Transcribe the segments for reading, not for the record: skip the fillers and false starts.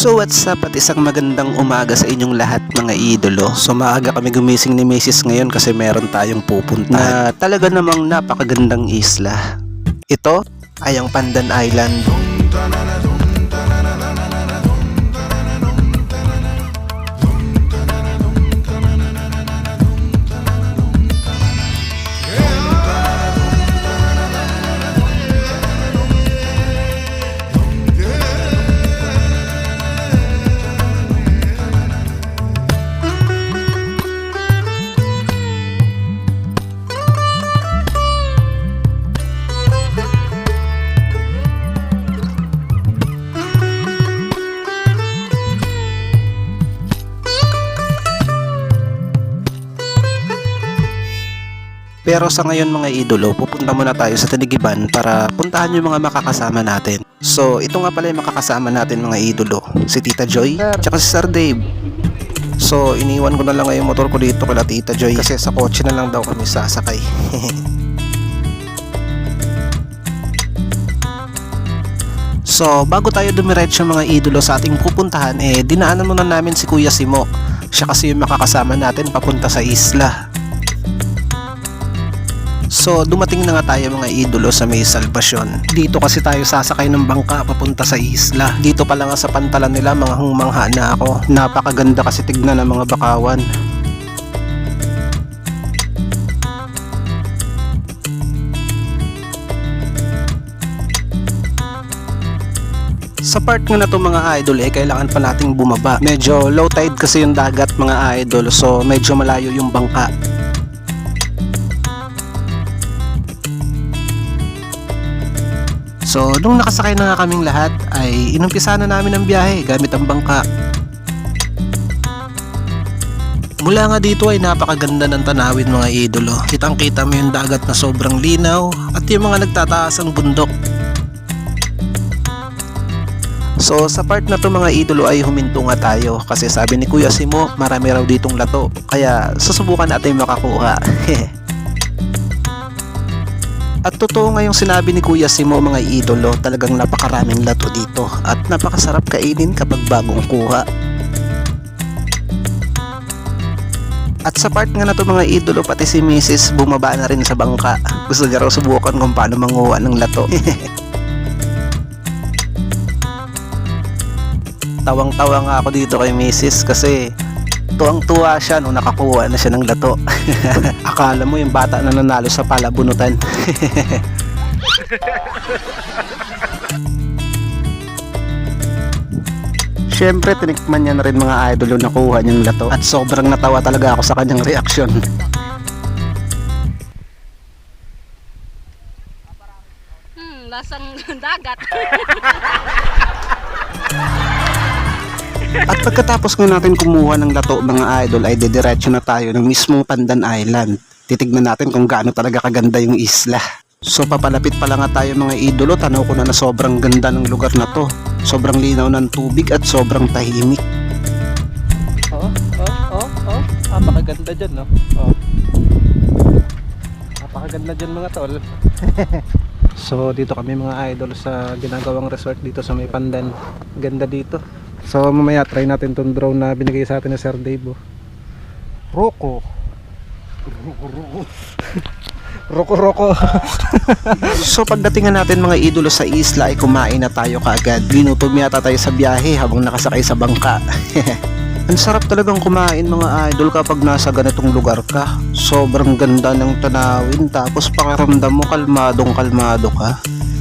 So what's up at isang magandang umaga sa inyong lahat mga idolo. So maaga kami gumising ni Mrs. ngayon kasi meron tayong pupuntahan na talaga namang napakagandang isla. Ito ay ang Pandan Island. Pero sa ngayon mga idolo, pupunta muna tayo sa Tanigiban para puntahan yung mga makakasama natin. So ito nga pala yung makakasama natin mga idolo, si Tita Joy, tsaka si Sir Dave. So iniwan ko na lang yung motor ko dito kala Tita Joy kasi sa kotse na lang daw kami sasakay. So bago tayo dumiretso mga idolo sa ating pupuntahan, dinaanan muna namin si Kuya Simo. Siya kasi yung makakasama natin papunta sa isla. So dumating na nga tayo mga idolo sa may Salvacion. Dito kasi tayo sasakay ng bangka papunta sa isla. Dito pa lang sa pantalan nila mga mangha na ako. Napakaganda kasi tignan ng mga bakawan. Sa part nga na to mga idol kailangan pa nating bumaba. Medyo low tide kasi yung dagat mga idol, so medyo malayo yung bangka. So nung nakasakay na nga kaming lahat ay inumpisa na namin ang biyahe gamit ang bangka. Mula nga dito ay napakaganda ng tanawin mga idolo. Kitang kita mo yung dagat na sobrang linaw at yung mga nagtataas ang bundok. So sa part na to mga idolo ay huminto nga tayo kasi sabi ni Kuya Simo marami raw ditong lato, kaya susubukan natin makakuha. At totoo nga yung sinabi ni Kuya Simo mga idolo, talagang napakaraming lato dito at napakasarap kainin kapag bagong kuha. At sa part nga na to mga idolo, pati si Mrs. bumaba na rin sa bangka. Gusto niya raw subukan kung paano manguha ng lato. Tawang-tawa nga ako dito kay Mrs. kasi tuwang-tuwa siya nung nakakuha na siya ng lato. Akala mo yung bata na nanalo sa palabunutan. Siyempre tinikman niya na rin mga idol yung nakuha niyang lato at sobrang natawa talaga ako sa kanyang reaksyon. Lasang dagat. At pagkatapos nga natin kumuha ng lato mga idol ay didiretso na tayo ng mismong Pandan Island. Titignan natin kung gaano talaga kaganda yung isla. So papalapit pa lang nga tayo mga idolo, tanaw ko na sobrang ganda ng lugar na to. Sobrang linaw ng tubig at sobrang tahimik. Napakaganda dyan no? Napakaganda dyan mga tol. So dito kami mga idol sa ginagawang resort dito sa may Pandan. Ganda dito. So mamaya try natin tong drone na binigay sa atin ni Sir Dave. Roko. Roko. So pagdating natin mga idolo sa isla ay kumain na tayo kaagad. Ginutom yata tayo sa biyahe habang nakasakay sa bangka. Ang sarap talagang kumain mga idol kapag nasa ganitong lugar ka. Sobrang ganda ng tanawin tapos pakiramdam mo kalmadong-kalmado ka.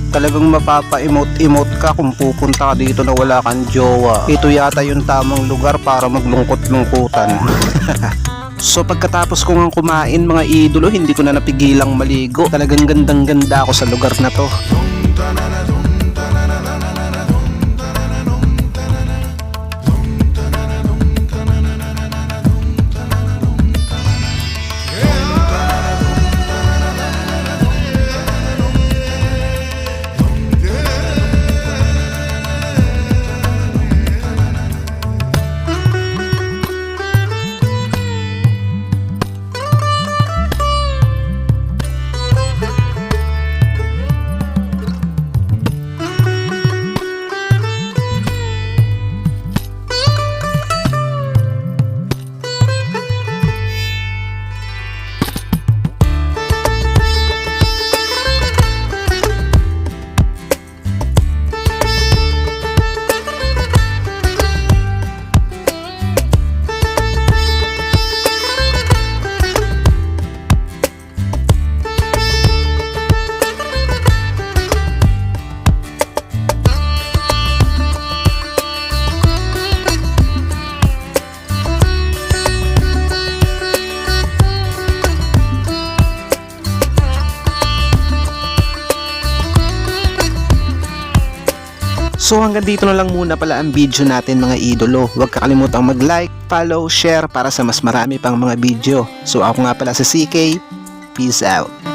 Talagang mapapa-emote ka kung pupunta ka dito na wala kang jowa. Ito yata yung tamang lugar para maglungkot-lungkutan. So pagkatapos ko nga kumain mga idolo, hindi ko na napigilang maligo. Talagang gandang-ganda ako sa lugar na to. So hanggang dito na lang muna pala ang video natin mga idolo. Huwag kakalimutang mag-like, follow, share para sa mas marami pang mga video. So ako nga pala si CK. Peace out.